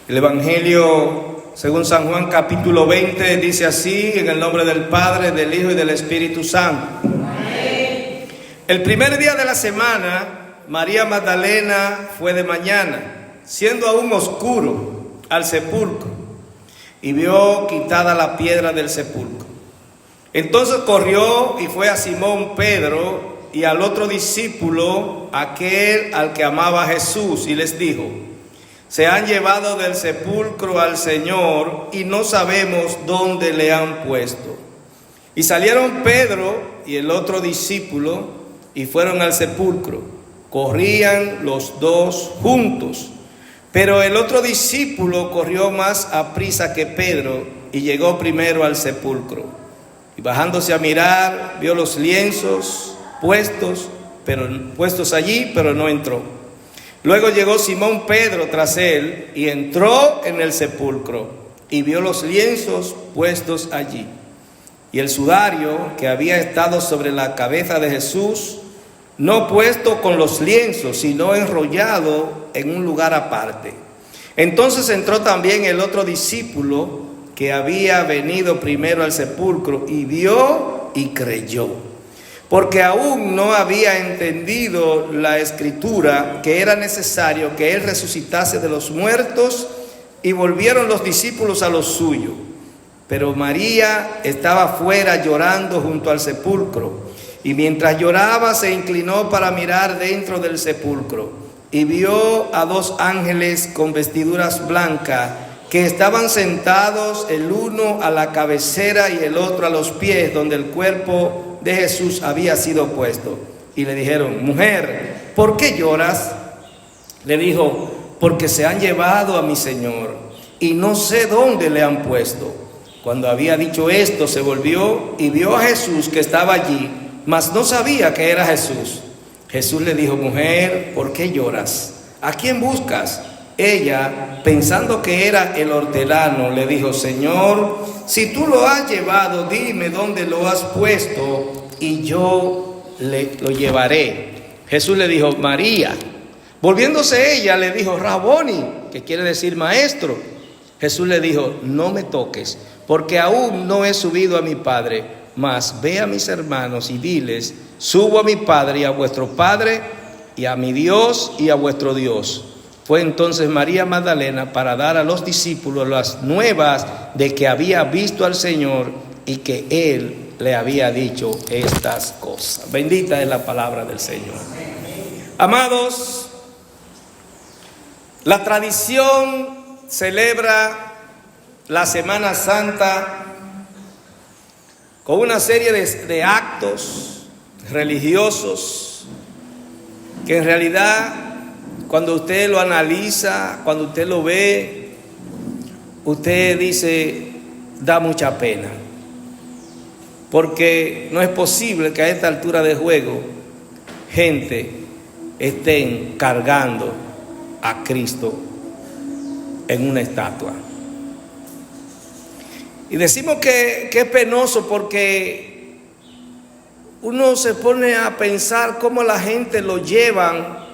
El Evangelio según San Juan capítulo 20 dice así: en el nombre del Padre, del Hijo y del Espíritu Santo. Amén. El primer día de la semana, María Magdalena fue de mañana, siendo aún oscuro, al sepulcro, y vio quitada la piedra del sepulcro. Entonces corrió y fue a Simón Pedro y al otro discípulo, aquel al que amaba a Jesús, y les dijo: se han llevado del sepulcro al Señor y no sabemos dónde le han puesto. Y salieron Pedro y el otro discípulo y fueron al sepulcro. Corrían los dos juntos, pero el otro discípulo corrió más aprisa que Pedro y llegó primero al sepulcro. Y bajándose a mirar, vio los lienzos puestos allí, pero no entró. Luego llegó Simón Pedro tras él y entró en el sepulcro y vio los lienzos puestos allí y el sudario que había estado sobre la cabeza de Jesús, no puesto con los lienzos, sino enrollado en un lugar aparte. Entonces entró también el otro discípulo que había venido primero al sepulcro y vio y creyó, porque aún no había entendido la Escritura que era necesario que Él resucitase de los muertos, y volvieron los discípulos a lo suyo. Pero María estaba fuera llorando junto al sepulcro, y mientras lloraba se inclinó para mirar dentro del sepulcro, y vio a dos ángeles con vestiduras blancas, que estaban sentados el uno a la cabecera y el otro a los pies, donde el cuerpo de Jesús había sido puesto. Y le dijeron: mujer, ¿por qué lloras? Le dijo: porque se han llevado a mi Señor y no sé dónde le han puesto. Cuando había dicho esto, se volvió y vio a Jesús que estaba allí, mas no sabía que era Jesús. Jesús le dijo: mujer, ¿por qué lloras? ¿A quién buscas? Ella, pensando que era el hortelano, le dijo: Señor, si tú lo has llevado, dime dónde lo has puesto y yo lo llevaré. Jesús le dijo: María. Volviéndose ella, le dijo: Raboni, que quiere decir maestro. Jesús le dijo: no me toques, porque aún no he subido a mi Padre, mas ve a mis hermanos y diles: subo a mi Padre y a vuestro Padre, y a mi Dios y a vuestro Dios. Fue entonces María Magdalena para dar a los discípulos las nuevas de que había visto al Señor y que Él le había dicho estas cosas. Bendita es la palabra del Señor. Amados, la tradición celebra la Semana Santa con una serie de actos religiosos que en realidad, cuando usted lo analiza, cuando usted lo ve, usted dice: da mucha pena. Porque no es posible que a esta altura de juego gente estén cargando a Cristo en una estatua. Y decimos que es penoso porque uno se pone a pensar cómo la gente lo llevan,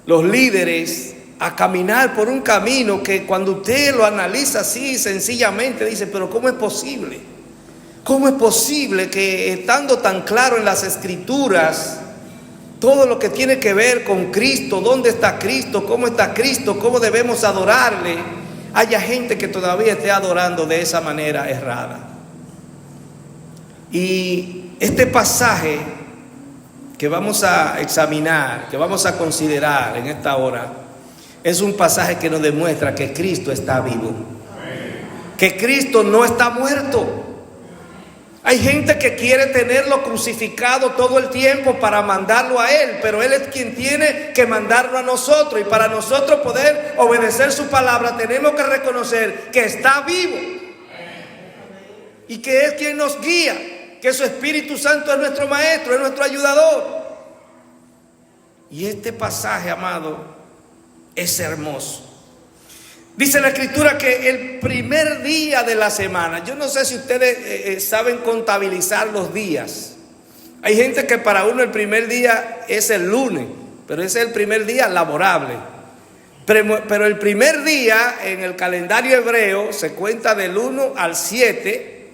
los líderes, a caminar por un camino que cuando usted lo analiza así sencillamente dice: pero ¿cómo es posible? ¿Cómo es posible que, estando tan claro en las Escrituras todo lo que tiene que ver con Cristo, dónde está Cristo, cómo debemos adorarle, haya gente que todavía esté adorando de esa manera errada? Y este pasaje que vamos a examinar, que vamos a considerar en esta hora, es un pasaje que nos demuestra que Cristo está vivo, que Cristo no está muerto. Hay gente que quiere tenerlo crucificado todo el tiempo para mandarlo a Él, pero Él es quien tiene que mandarlo a nosotros, y para nosotros poder obedecer su palabra tenemos que reconocer que está vivo y que es quien nos guía, que su Espíritu Santo es nuestro maestro, es nuestro ayudador. Y este pasaje, amado, es hermoso. Dice la Escritura que el primer día de la semana, yo no sé si ustedes saben contabilizar los días. Hay gente que para uno el primer día es el lunes, pero ese es el primer día laborable. Pero el primer día en el calendario hebreo se cuenta del 1 al 7.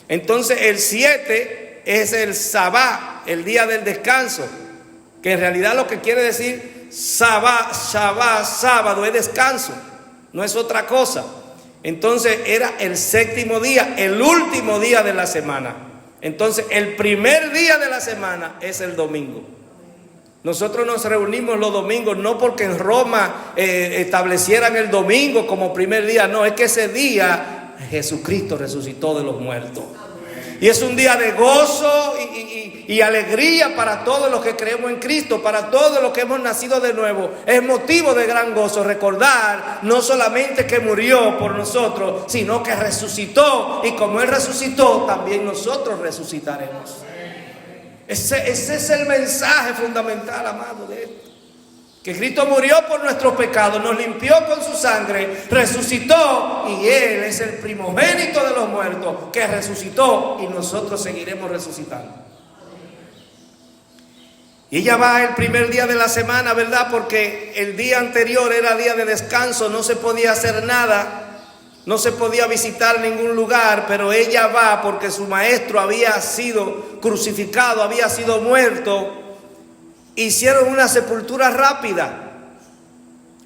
Entonces el 7 es el Sabá, el día del descanso, que en realidad lo que quiere decir Sabá, Shabbat, sábado, es descanso, no es otra cosa. Entonces era el séptimo día, el último día de la semana. Entonces el primer día de la semana es el domingo. Nosotros nos reunimos los domingos no porque en Roma establecieran el domingo como primer día, no, es que ese día Jesucristo resucitó de los muertos. Y es un día de gozo y alegría para todos los que creemos en Cristo, para todos los que hemos nacido de nuevo. Es motivo de gran gozo recordar no solamente que murió por nosotros, sino que resucitó. Y como Él resucitó, también nosotros resucitaremos. Ese es el mensaje fundamental, amado, de esto. Que Cristo murió por nuestros pecados, nos limpió con su sangre, resucitó y Él es el primogénito de los muertos que resucitó y nosotros seguiremos resucitando. Y ella va el primer día de la semana, ¿verdad? Porque el día anterior era día de descanso, no se podía hacer nada, no se podía visitar ningún lugar, pero ella va porque su maestro había sido crucificado, había sido muerto. Hicieron una sepultura rápida.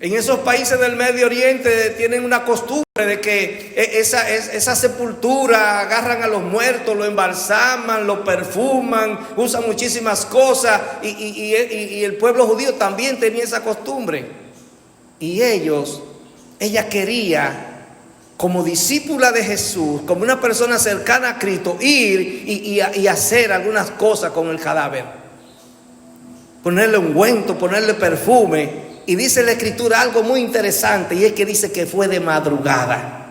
En esos países del Medio Oriente tienen una costumbre de que esa sepultura agarran a los muertos, lo embalsaman, lo perfuman, usan muchísimas cosas y el pueblo judío también tenía esa costumbre. Y ella quería, como discípula de Jesús, como una persona cercana a Cristo, ir y hacer algunas cosas con el cadáver. Ponerle ungüento, ponerle perfume. Y dice la Escritura algo muy interesante, y es que dice que fue de madrugada.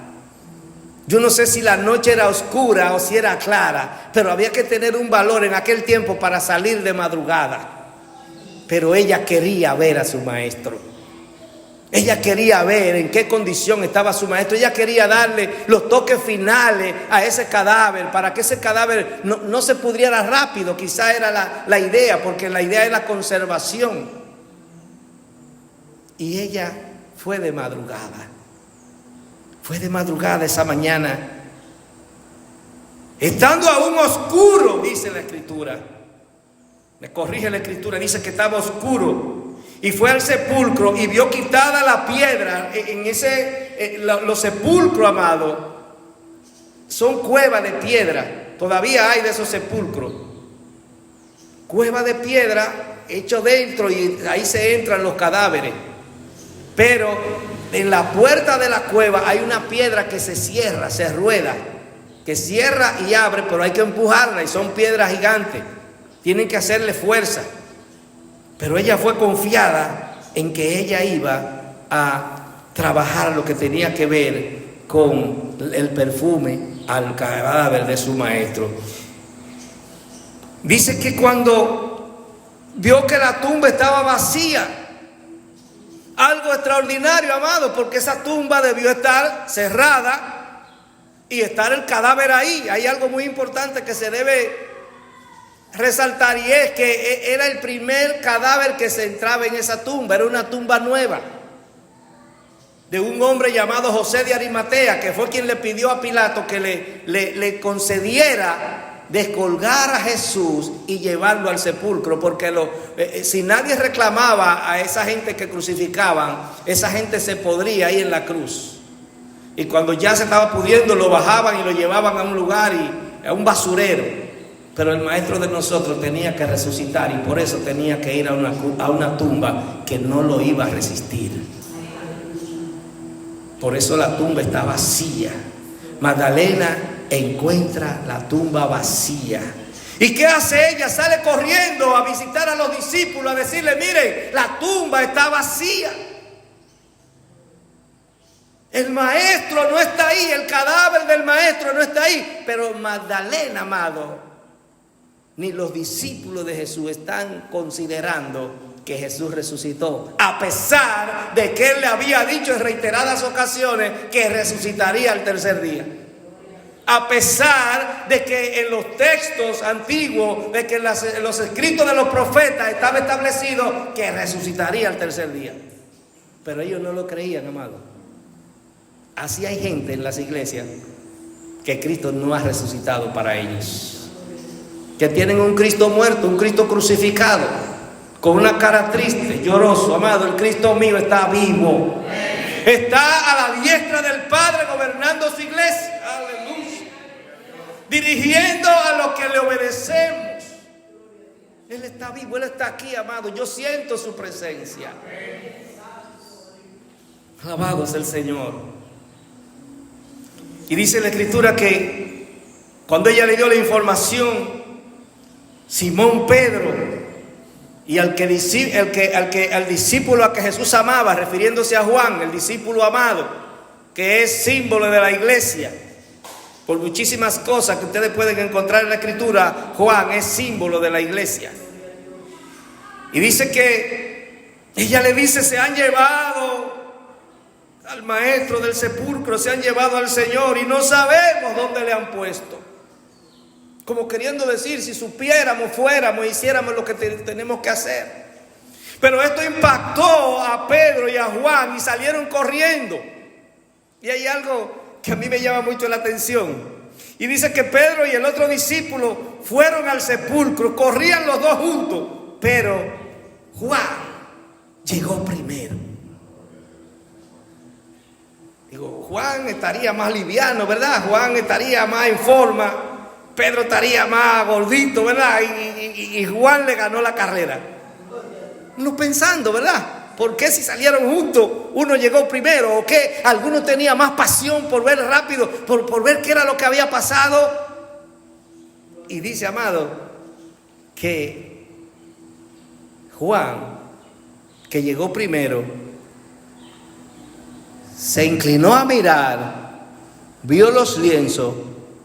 Yo no sé si la noche era oscura o si era clara, pero había que tener un valor en aquel tiempo para salir de madrugada. Pero ella quería ver a su maestro. Ella quería ver en qué condición estaba su maestro. Ella quería darle los toques finales a ese cadáver para que ese cadáver no se pudriera rápido. Quizá era la idea, porque la idea es la conservación. Y ella fue de madrugada. Fue de madrugada esa mañana. Estando aún oscuro, dice la Escritura. Me corrige la Escritura, dice que estaba oscuro. Y fue al sepulcro y vio quitada la piedra. Los sepulcros, amado, son cuevas de piedra. Todavía hay de esos sepulcros. Cueva de piedra hecho dentro y ahí se entran los cadáveres. Pero en la puerta de la cueva hay una piedra que se cierra, se rueda, que cierra y abre, pero hay que empujarla y son piedras gigantes. Tienen que hacerle fuerza. Pero ella fue confiada en que ella iba a trabajar lo que tenía que ver con el perfume al cadáver de su maestro. Dice que cuando vio que la tumba estaba vacía, algo extraordinario, amado, porque esa tumba debió estar cerrada y estar el cadáver ahí. Hay algo muy importante que se debe resaltar, y es que era el primer cadáver que se entraba en esa tumba. Era una tumba nueva de un hombre llamado José de Arimatea, que fue quien le pidió a Pilato que le concediera descolgar a Jesús y llevarlo al sepulcro, porque si nadie reclamaba a esa gente que crucificaban, esa gente se podría ahí en la cruz, y cuando ya se estaba pudriendo lo bajaban y lo llevaban a un lugar, a un basurero. Pero el maestro de nosotros tenía que resucitar, y por eso tenía que ir a una tumba que no lo iba a resistir. Por eso la tumba está vacía. Magdalena encuentra la tumba vacía. ¿Y qué hace ella? Sale corriendo a visitar a los discípulos, a decirle: miren, la tumba está vacía. El maestro no está ahí, el cadáver del maestro no está ahí. Pero Magdalena, amado, ni los discípulos de Jesús están considerando que Jesús resucitó, a pesar de que Él le había dicho en reiteradas ocasiones que resucitaría al tercer día. A pesar de que en los textos antiguos, de que en los escritos de los profetas estaba establecido que resucitaría al tercer día. Pero ellos no lo creían, amado. Así hay gente en las iglesias que Cristo no ha resucitado para ellos, que tienen un Cristo muerto, un Cristo crucificado, con una cara triste, lloroso. Amado, el Cristo mío está vivo, está a la diestra del Padre gobernando su iglesia, aleluya, dirigiendo a los que le obedecemos. Él está vivo, Él está aquí, amado. Yo siento su presencia. Alabado es el Señor. Y dice la Escritura que cuando ella le dio la información, Simón Pedro y al discípulo a que Jesús amaba, refiriéndose a Juan, el discípulo amado, que es símbolo de la iglesia, por muchísimas cosas que ustedes pueden encontrar en la Escritura, Juan es símbolo de la iglesia. Y dice que ella le dice: se han llevado al maestro del sepulcro, se han llevado al Señor y no sabemos dónde le han puesto. Como queriendo decir, si supiéramos, fuéramos, hiciéramos lo que tenemos que hacer. Pero esto impactó a Pedro y a Juan y salieron corriendo. Y hay algo que a mí me llama mucho la atención. Y dice que Pedro y el otro discípulo fueron al sepulcro, corrían los dos juntos, pero Juan llegó primero. Digo, Juan estaría más liviano, ¿verdad? Juan estaría más en forma, Pedro estaría más gordito, ¿verdad? Y Juan le ganó la carrera. No pensando, ¿verdad? ¿Por qué si salieron juntos uno llegó primero? ¿O qué? Alguno tenía más pasión por ver rápido, por ver qué era lo que había pasado. Y dice, amado, que Juan, que llegó primero, se inclinó a mirar, vio los lienzos,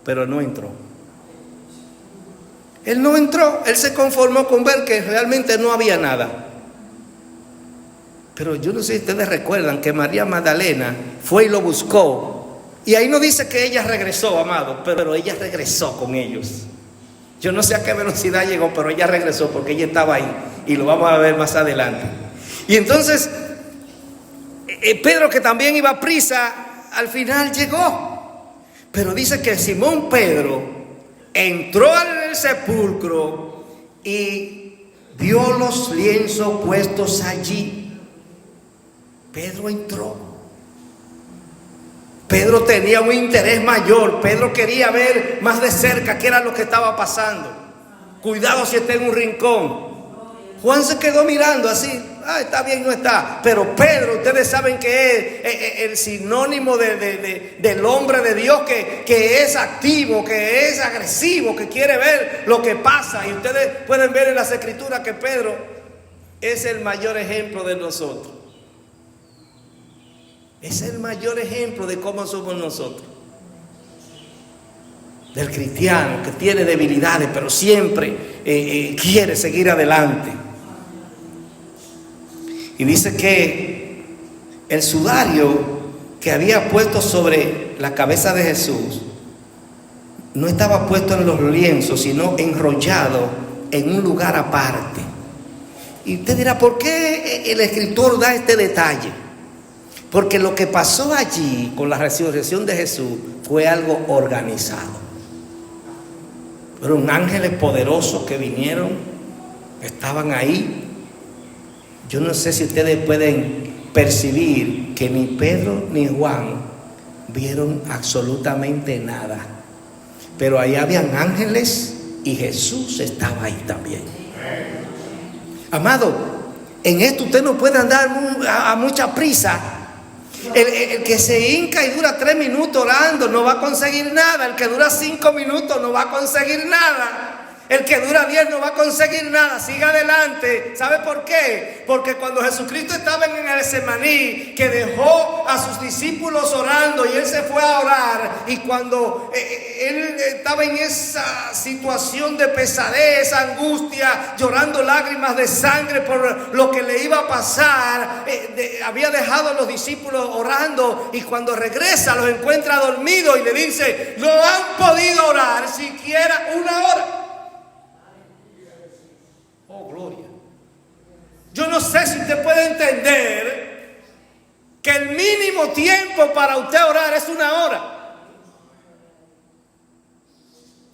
pero no entró. Él no entró, él se conformó con ver que realmente no había nada. Pero yo no sé si ustedes recuerdan que María Magdalena fue y lo buscó. Y ahí no dice que ella regresó, amado, pero ella regresó con ellos. Yo no sé a qué velocidad llegó, pero ella regresó porque ella estaba ahí. Y lo vamos a ver más adelante. Y entonces Pedro, que también iba a prisa, al final llegó. Pero dice que Simón Pedro entró al sepulcro y vio los lienzos puestos allí. Pedro entró. Pedro tenía un interés mayor. Pedro quería ver más de cerca qué era lo que estaba pasando. Cuidado si está en un rincón. Juan se quedó mirando así. Está bien, no está. Pero Pedro, ustedes saben que es el sinónimo del hombre de Dios, que es activo, que es agresivo, que quiere ver lo que pasa. Y ustedes pueden ver en las Escrituras que Pedro es el mayor ejemplo de nosotros. Es el mayor ejemplo de cómo somos nosotros. Del cristiano que tiene debilidades, pero siempre quiere seguir adelante. Y dice que el sudario que había puesto sobre la cabeza de Jesús no estaba puesto en los lienzos, sino enrollado en un lugar aparte. Y usted dirá, ¿por qué el escritor da este detalle? Porque lo que pasó allí con la resurrección de Jesús fue algo organizado. Fueron ángeles poderosos que vinieron, estaban ahí. Yo no sé si ustedes pueden percibir que ni Pedro ni Juan vieron absolutamente nada. Pero ahí habían ángeles y Jesús estaba ahí también. Amado, en esto usted no puede andar a mucha prisa. El que se hinca y dura 3 minutos orando no va a conseguir nada. El que dura 5 minutos no va a conseguir nada. El que dura 10 no va a conseguir nada. Siga adelante. ¿Sabe por qué? Porque cuando Jesucristo estaba en el Getsemaní, que dejó a sus discípulos orando y él se fue a orar, y cuando él estaba en esa situación de pesadez, angustia, llorando lágrimas de sangre por lo que le iba a pasar, había dejado a los discípulos orando, y cuando regresa los encuentra dormidos y le dice: no han podido orar siquiera 1 hora. Oh, gloria. Yo no sé si usted puede entender que el mínimo tiempo para usted orar es 1 hora.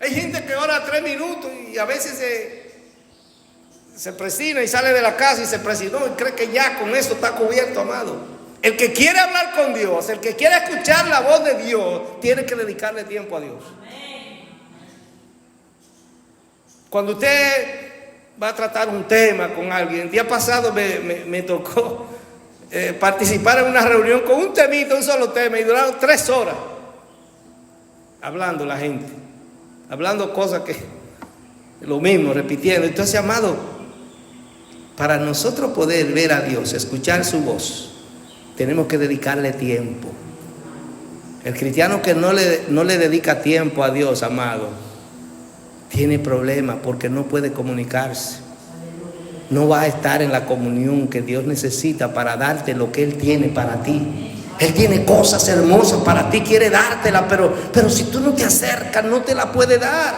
Hay gente que ora 3 minutos y a veces se presina y sale de la casa y se presinó y cree que ya con eso está cubierto, amado. El que quiere hablar con Dios, el que quiere escuchar la voz de Dios, tiene que dedicarle tiempo a Dios. Cuando usted va a tratar un tema con alguien, el día pasado me tocó participar en una reunión con un temita, un solo tema, y duraron 3 horas hablando la gente, hablando cosas que lo mismo, repitiendo. Entonces, amado, para nosotros poder ver a Dios, escuchar su voz, tenemos que dedicarle tiempo. El cristiano que no le dedica tiempo a Dios, amado, tiene problemas porque no puede comunicarse. No va a estar en la comunión que Dios necesita para darte lo que Él tiene para ti. Él tiene cosas hermosas para ti, quiere dártela, pero si tú no te acercas, no te la puede dar.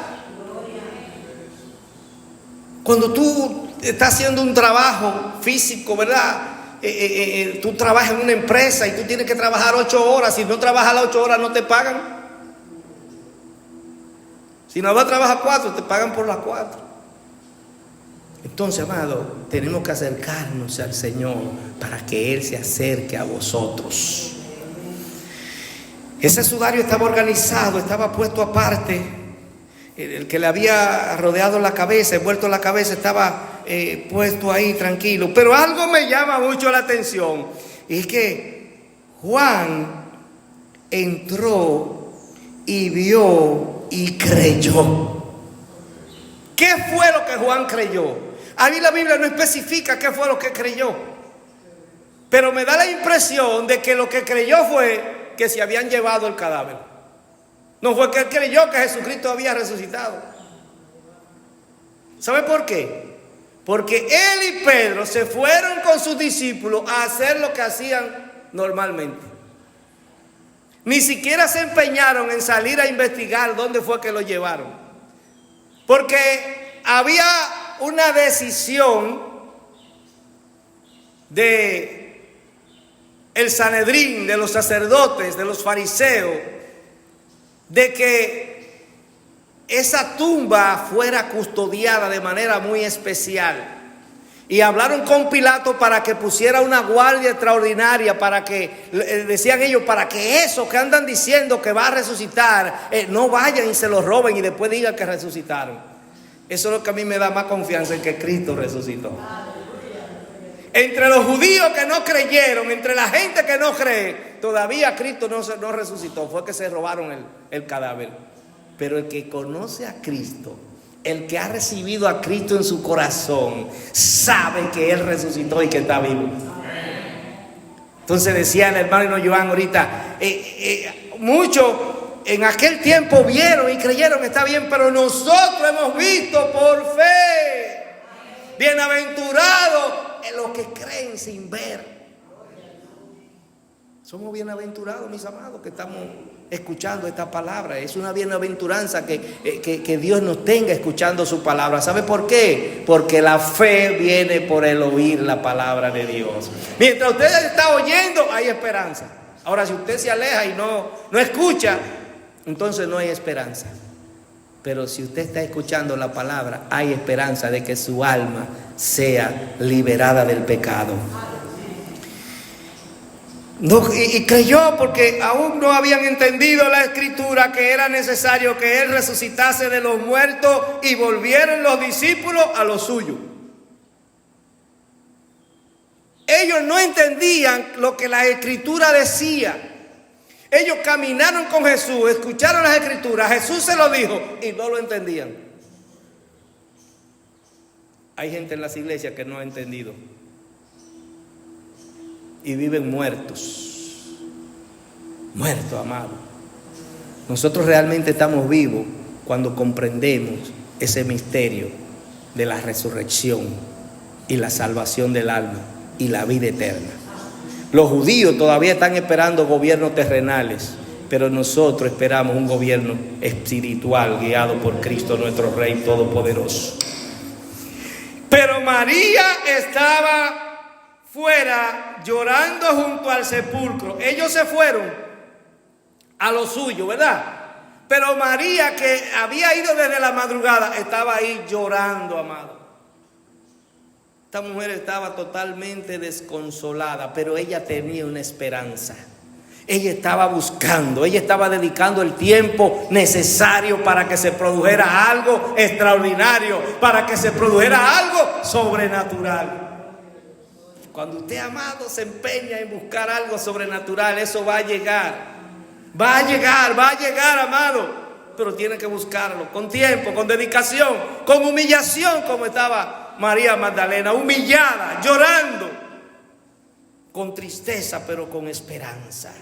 Cuando tú estás haciendo un trabajo físico, ¿verdad? Tú trabajas en una empresa y tú tienes que trabajar 8 horas. Si no trabajas las 8 horas, no te pagan. Si no vas a trabajar 4, te pagan por las 4. Entonces, amado, tenemos que acercarnos al Señor para que Él se acerque a vosotros. Ese sudario estaba organizado, estaba puesto aparte. El que le había rodeado la cabeza, envuelto la cabeza, estaba puesto ahí tranquilo. Pero algo me llama mucho la atención, y es que Juan entró y vio y creyó. ¿Qué fue lo que Juan creyó? A mí la Biblia no especifica qué fue lo que creyó, pero me da la impresión de que lo que creyó fue que se habían llevado el cadáver. No fue que él creyó que Jesucristo había resucitado. ¿Sabe por qué? Porque él y Pedro se fueron con sus discípulos a hacer lo que hacían normalmente. Ni siquiera se empeñaron en salir a investigar dónde fue que lo llevaron, porque había una decisión de el Sanedrín, de los sacerdotes, de los fariseos, de que esa tumba fuera custodiada de manera muy especial. Y hablaron con Pilato para que pusiera una guardia extraordinaria, para que, decían ellos, para que eso que andan diciendo que va a resucitar, no vayan y se lo roben y después digan que resucitaron. Eso es lo que a mí me da más confianza en que Cristo resucitó. Entre los judíos que no creyeron, entre la gente que no cree, todavía Cristo no resucitó. Fue que se robaron el cadáver. Pero el que conoce a Cristo, el que ha recibido a Cristo en su corazón, sabe que Él resucitó y que está vivo. Entonces decía el hermano Joan ahorita, muchos en aquel tiempo vieron y creyeron, está bien, pero nosotros hemos visto por fe. Bienaventurados los que creen sin ver. Somos bienaventurados, mis amados, que estamos escuchando esta palabra. Es una bienaventuranza que Dios nos tenga escuchando su palabra. ¿Sabe por qué? Porque la fe viene por el oír la palabra de Dios. Mientras usted está oyendo, hay esperanza. Ahora, si usted se aleja y no escucha, entonces no hay esperanza. Pero si usted está escuchando la palabra, hay esperanza de que su alma sea liberada del pecado. No, y creyó porque aún no habían entendido la escritura que era necesario que Él resucitase de los muertos y volvieran los discípulos a lo suyo. Ellos no entendían lo que la escritura decía. Ellos caminaron con Jesús, escucharon las escrituras, Jesús se lo dijo y no lo entendían. Hay gente en las iglesias que no ha entendido y viven muertos, amados. Nosotros realmente estamos vivos cuando comprendemos ese misterio de la resurrección y la salvación del alma y la vida eterna. Los judíos todavía están esperando gobiernos terrenales, pero nosotros esperamos un gobierno espiritual guiado por Cristo nuestro Rey Todopoderoso. Pero María estaba fuera llorando junto al sepulcro. Ellos se fueron a lo suyo, ¿verdad? Pero María, que había ido desde la madrugada, estaba ahí llorando, amado. Esta mujer estaba totalmente desconsolada, pero ella tenía una esperanza. Ella estaba buscando, ella estaba dedicando el tiempo necesario para que se produjera algo extraordinario, para que se produjera algo sobrenatural. Cuando usted, amado, se empeña en buscar algo sobrenatural, eso va a llegar. Va a llegar, amado. Pero tiene que buscarlo con tiempo, con dedicación, con humillación, como estaba María Magdalena, humillada, llorando, con tristeza, pero con esperanza.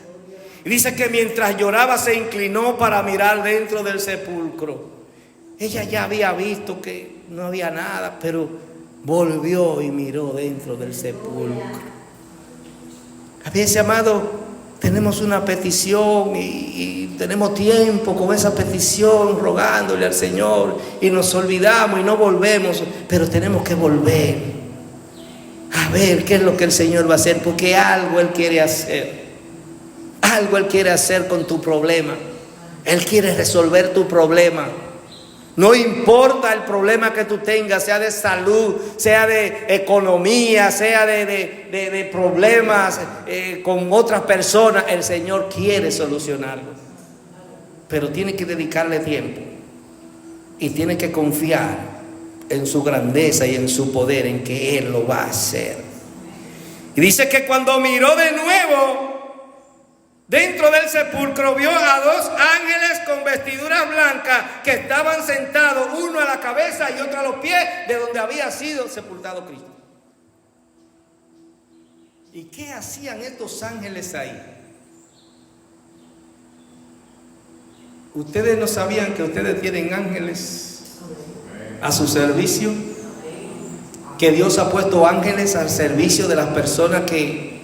Y dice que mientras lloraba se inclinó para mirar dentro del sepulcro. Ella ya había visto que no había nada, pero volvió y miró dentro del sepulcro. A veces, amado, tenemos una petición y tenemos tiempo con esa petición rogándole al Señor y nos olvidamos y no volvemos, pero tenemos que volver a ver qué es lo que el Señor va a hacer, porque algo Él quiere hacer. Algo Él quiere hacer con tu problema. Él quiere resolver tu problema. No importa el problema que tú tengas, sea de salud, sea de economía, sea de problemas con otras personas, el Señor quiere solucionarlo. Pero tiene que dedicarle tiempo y tiene que confiar en su grandeza y en su poder, en que Él lo va a hacer. Y dice que cuando miró de nuevo dentro del sepulcro, vio a dos ángeles con vestiduras blancas que estaban sentados, uno a la cabeza y otro a los pies de donde había sido sepultado Cristo. ¿Y qué hacían estos ángeles ahí? ¿Ustedes no sabían que ustedes tienen ángeles a su servicio? Que Dios ha puesto ángeles al servicio de las personas que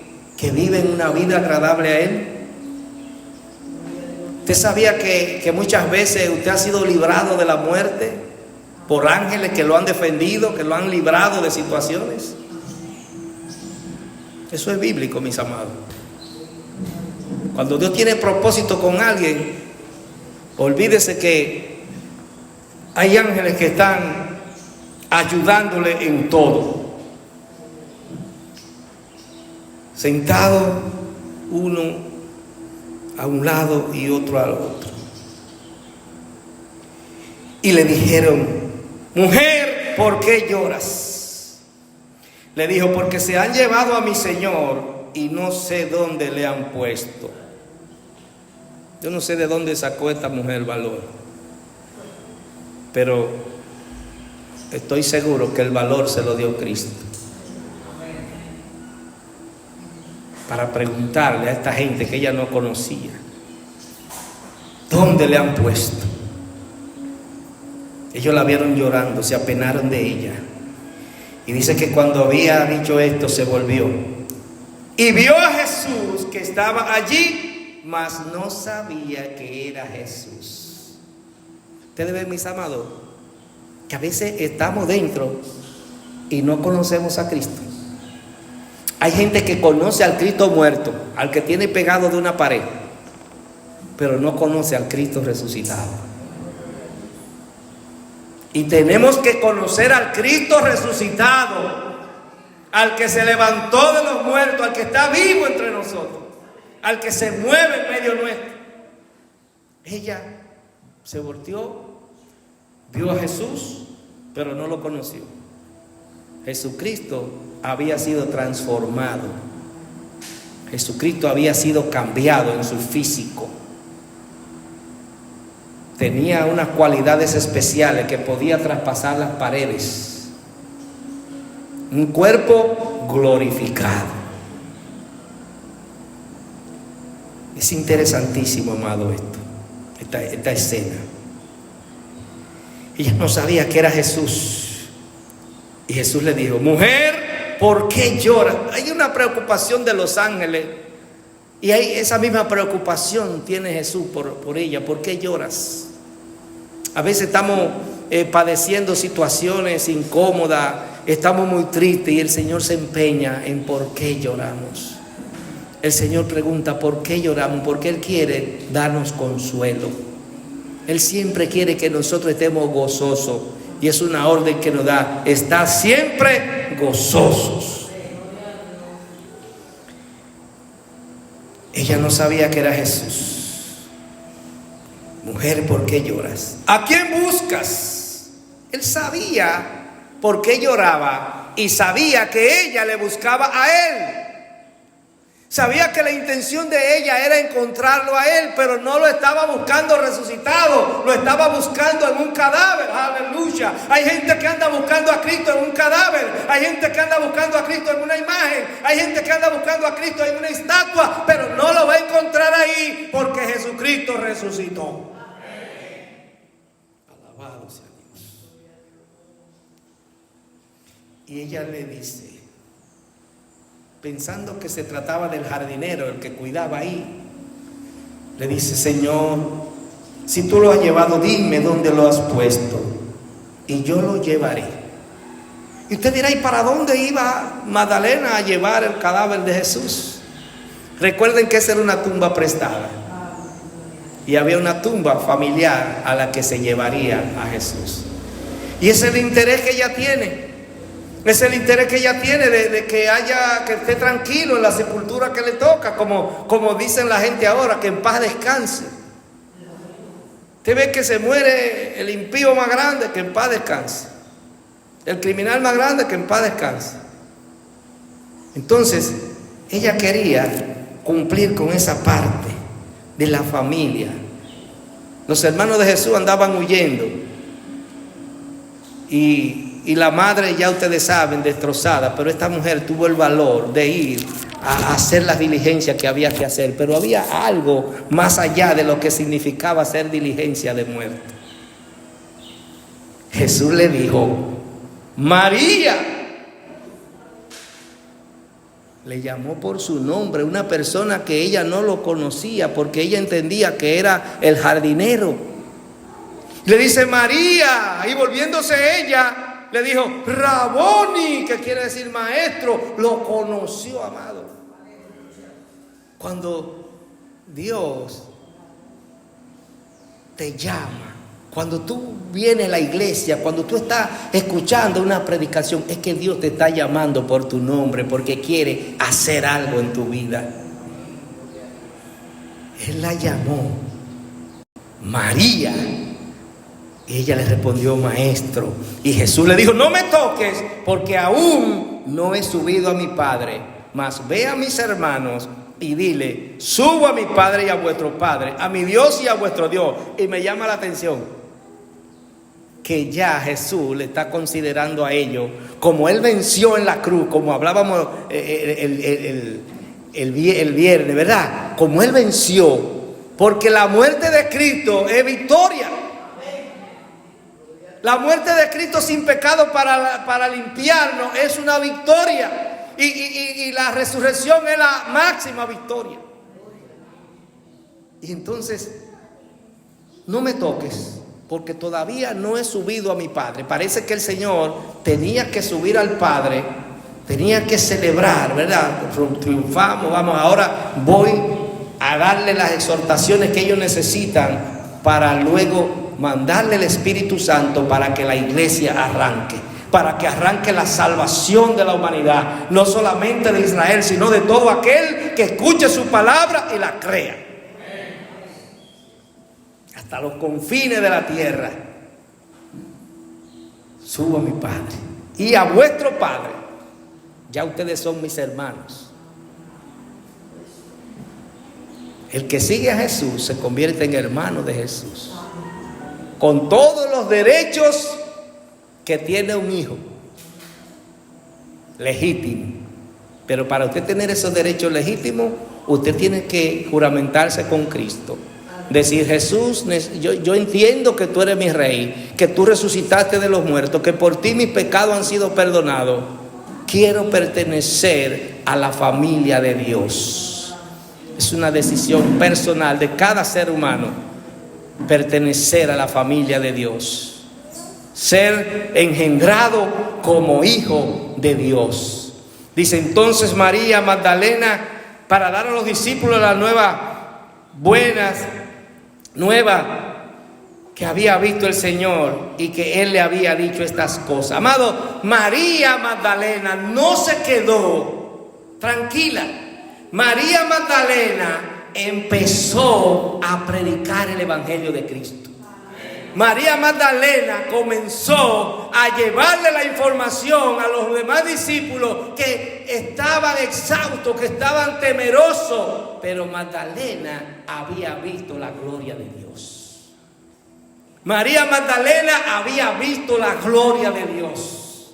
viven una vida agradable a Él. ¿Usted sabía que muchas veces usted ha sido librado de la muerte por ángeles que lo han defendido, que lo han librado de situaciones? Eso es bíblico, mis amados. Cuando Dios tiene propósito con alguien, olvídese que hay ángeles que están ayudándole en todo. Sentado uno a un lado y otro al otro. Y le dijeron: mujer, ¿por qué lloras? Le dijo: porque se han llevado a mi Señor y no sé dónde le han puesto. Yo no sé de dónde sacó esta mujer valor, pero estoy seguro que el valor se lo dio Cristo. Para preguntarle a esta gente que ella no conocía, ¿dónde le han puesto? Ellos la vieron llorando, se apenaron de ella. Y dice que cuando había dicho esto, se volvió y vio a Jesús que estaba allí, mas no sabía que era Jesús. Ustedes ven, mis amados, que a veces estamos dentro y no conocemos a Cristo. Hay gente que conoce al Cristo muerto, al que tiene pegado de una pared, pero no conoce al Cristo resucitado. Y tenemos que conocer al Cristo resucitado, al que se levantó de los muertos, al que está vivo entre nosotros, al que se mueve en medio nuestro. Ella se volteó, vio a Jesús, pero no lo conoció. Jesucristo había sido transformado. Jesucristo había sido cambiado en su físico. Tenía unas cualidades especiales que podía traspasar las paredes. Un cuerpo glorificado. Es interesantísimo, amado, esta escena. Ella no sabía que era Jesús. Y Jesús le dijo: mujer, ¿por qué lloras? Hay una preocupación de los ángeles. Y esa misma preocupación tiene Jesús por ella. ¿Por qué lloras? A veces estamos padeciendo situaciones incómodas, estamos muy tristes y el Señor se empeña en por qué lloramos. El Señor pregunta por qué lloramos, porque Él quiere darnos consuelo. Él siempre quiere que nosotros estemos gozosos y es una orden que nos da, estar siempre gozosos. Ella no sabía que era Jesús. Mujer, ¿por qué lloras? ¿A quién buscas? Él sabía por qué lloraba y sabía que ella le buscaba a él. Sabía que la intención de ella era encontrarlo a él, pero no lo estaba buscando resucitado, lo estaba buscando en un cadáver. Aleluya. Hay gente que anda buscando a Cristo en un cadáver, hay gente que anda buscando a Cristo en una imagen, hay gente que anda buscando a Cristo en una estatua, pero no lo va a encontrar ahí porque Jesucristo resucitó. Alabado sea Dios. Y ella le dice, pensando que se trataba del jardinero, el que cuidaba ahí, le dice, Señor, si tú lo has llevado, dime dónde lo has puesto y yo lo llevaré. Y usted dirá, ¿y para dónde iba Magdalena a llevar el cadáver de Jesús? Recuerden que esa era una tumba prestada y había una tumba familiar a la que se llevaría a Jesús. Y ese es el interés que ella tiene. Es el interés que ella tiene de que esté tranquilo en la sepultura que le toca, como dicen la gente ahora, que en paz descanse. Usted ve que se muere el impío más grande, que en paz descanse. El criminal más grande, que en paz descanse. Entonces, ella quería cumplir con esa parte de la familia. Los hermanos de Jesús andaban huyendo y la madre, ya ustedes saben, destrozada, pero esta mujer tuvo el valor de ir a hacer las diligencias que había que hacer, pero había algo más allá de lo que significaba hacer diligencia de muerte. Jesús le dijo, María. Le llamó por su nombre, una persona que ella no lo conocía, porque ella entendía que era el jardinero. Le dice María, y volviéndose ella, le dijo, Raboni, que quiere decir maestro. Lo conoció, amado. Cuando Dios te llama, cuando tú vienes a la iglesia, cuando tú estás escuchando una predicación, es que Dios te está llamando por tu nombre, porque quiere hacer algo en tu vida. Él la llamó María. Y ella le respondió, maestro. Y Jesús le dijo, no me toques, porque aún no he subido a mi Padre, mas ve a mis hermanos y dile, subo a mi Padre y a vuestro Padre, a mi Dios y a vuestro Dios. Y me llama la atención que ya Jesús le está considerando a ellos, como Él venció en la cruz, como hablábamos el viernes, ¿verdad? Como Él venció, porque la muerte de Cristo es victoria. La muerte de Cristo sin pecado para limpiarnos es una victoria. Y la resurrección es la máxima victoria. Y entonces, no me toques, porque todavía no he subido a mi Padre. Parece que el Señor tenía que subir al Padre, tenía que celebrar, ¿verdad? Triunfamos, vamos, ahora voy a darle las exhortaciones que ellos necesitan para luego mandarle el Espíritu Santo para que la iglesia arranque, para que arranque la salvación de la humanidad, no solamente de Israel, sino de todo aquel que escuche su palabra y la crea, hasta los confines de la tierra. Subo a mi Padre y a vuestro Padre, ya ustedes son mis hermanos. El que sigue a Jesús se convierte en hermano de Jesús, con todos los derechos que tiene un hijo legítimo. Pero para usted tener esos derechos legítimos, usted tiene que juramentarse con Cristo. Decir, Jesús, yo entiendo que tú eres mi rey, que tú resucitaste de los muertos, que por ti mis pecados han sido perdonados. Quiero pertenecer a la familia de Dios. Es una decisión personal de cada ser humano, pertenecer a la familia de Dios. ser engendrado como hijo de Dios. Dice entonces María Magdalena, para dar a los discípulos la nueva que había visto el Señor y que Él le había dicho estas cosas. Amado, María Magdalena no se quedó tranquila. María Magdalena empezó a predicar el Evangelio de Cristo. María Magdalena comenzó a llevarle la información a los demás discípulos que estaban exhaustos, que estaban temerosos, pero Magdalena había visto la gloria de Dios. María Magdalena había visto la gloria de Dios.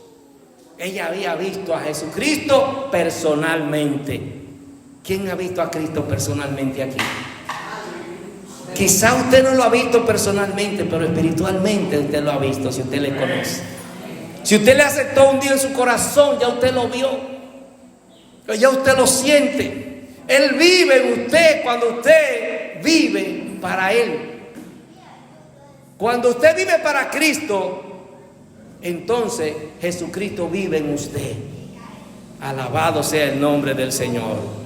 Ella había visto a Jesucristo personalmente. ¿Quién ha visto a Cristo personalmente aquí? Quizá usted no lo ha visto personalmente, pero espiritualmente usted lo ha visto, si usted le conoce. Si usted le aceptó un día en su corazón, ya usted lo vio, ya usted lo siente. Él vive en usted cuando usted vive para Él. Cuando usted vive para Cristo, entonces Jesucristo vive en usted. Alabado sea el nombre del Señor.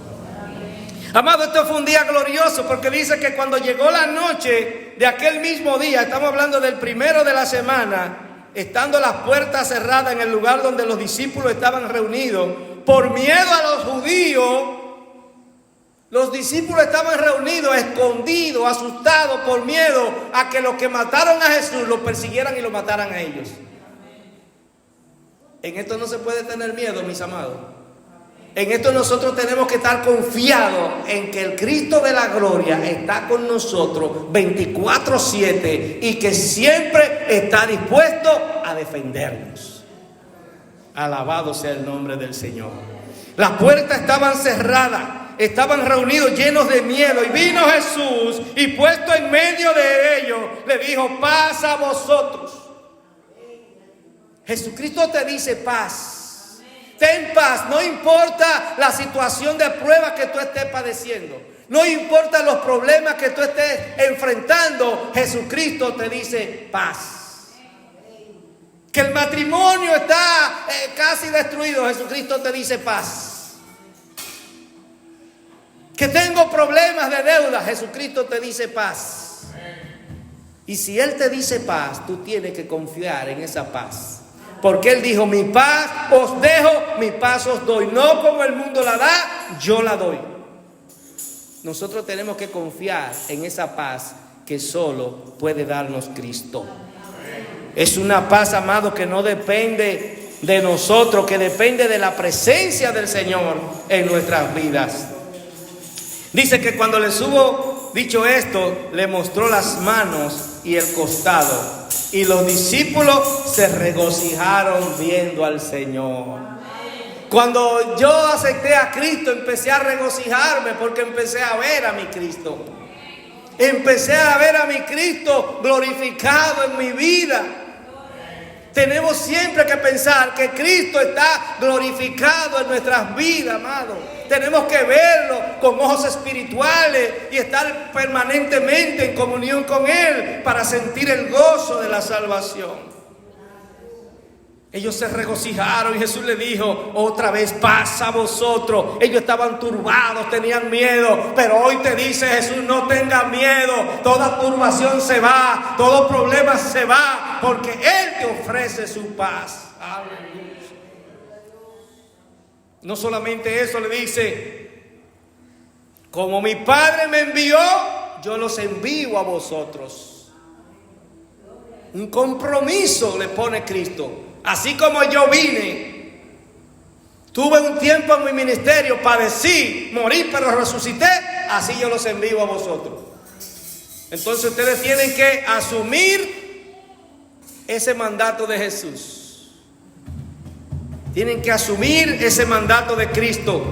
Amado, esto fue un día glorioso porque dice que cuando llegó la noche de aquel mismo día, estamos hablando del primero de la semana, estando las puertas cerradas en el lugar donde los discípulos estaban reunidos, por miedo a los judíos, los discípulos estaban reunidos, escondidos, asustados por miedo a que los que mataron a Jesús los persiguieran y lo mataran a ellos. En esto no se puede tener miedo, mis amados. En esto nosotros tenemos que estar confiados en que el Cristo de la gloria está con nosotros 24/7 y que siempre está dispuesto a defendernos. Alabado sea el nombre del Señor. Las puertas estaban cerradas, estaban reunidos llenos de miedo, y vino Jesús y puesto en medio de ellos le dijo: paz a vosotros. Jesucristo te dice paz. Ten paz, no importa la situación de prueba que tú estés padeciendo, no importa los problemas que tú estés enfrentando, Jesucristo te dice paz. Que el matrimonio está casi destruido, Jesucristo te dice paz. Que tengo problemas de deuda, Jesucristo te dice paz. Y si Él te dice paz, tú tienes que confiar en esa paz. Porque Él dijo: mi paz os dejo, mi paz os doy. No como el mundo la da, yo la doy. Nosotros tenemos que confiar en esa paz que solo puede darnos Cristo. Es una paz, amado, que no depende de nosotros, que depende de la presencia del Señor en nuestras vidas. Dice que cuando les hubo dicho esto, le mostró las manos y el costado. Y los discípulos se regocijaron viendo al Señor. Cuando yo acepté a Cristo, empecé a regocijarme porque empecé a ver a mi Cristo. Empecé a ver a mi Cristo glorificado en mi vida. Tenemos siempre que pensar que Cristo está glorificado en nuestras vidas, amado. Tenemos que verlo con ojos espirituales y estar permanentemente en comunión con Él para sentir el gozo de la salvación. Ellos se regocijaron y Jesús le dijo otra vez: paz a vosotros. Ellos estaban turbados, tenían miedo, pero hoy te dice Jesús: no tengas miedo. Toda turbación se va, todo problema se va, porque Él te ofrece su paz. Aleluya. No solamente eso, le dice: como mi Padre me envió, yo los envío a vosotros. Un compromiso le pone Cristo. Así como yo vine, tuve un tiempo en mi ministerio, padecí, morí, pero resucité, así yo los envío a vosotros. Entonces ustedes tienen que asumir ese mandato de Jesús. Tienen que asumir ese mandato de Cristo.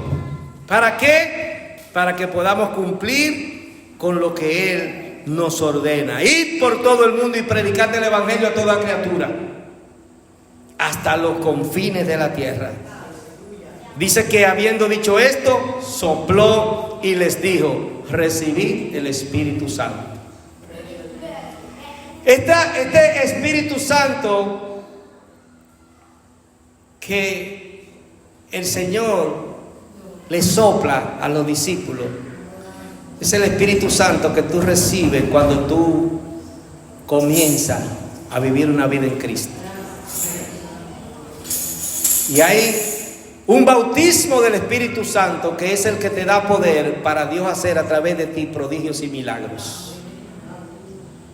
¿Para qué? Para que podamos cumplir con lo que Él nos ordena. Ir por todo el mundo y predicar el evangelio a toda criatura, hasta los confines de la tierra. Dice que habiendo dicho esto, sopló y les dijo: recibid el Espíritu Santo. Este Espíritu Santo que el Señor le sopla a los discípulos es el Espíritu Santo que tú recibes cuando tú comienzas a vivir una vida en Cristo. Y hay un bautismo del Espíritu Santo que es el que te da poder para Dios hacer a través de ti prodigios y milagros.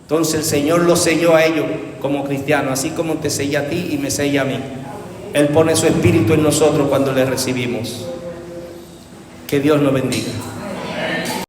Entonces el Señor lo selló a ellos como cristianos, así como te sella a ti y me sella a mí. Él pone su Espíritu en nosotros cuando le recibimos. Que Dios nos bendiga.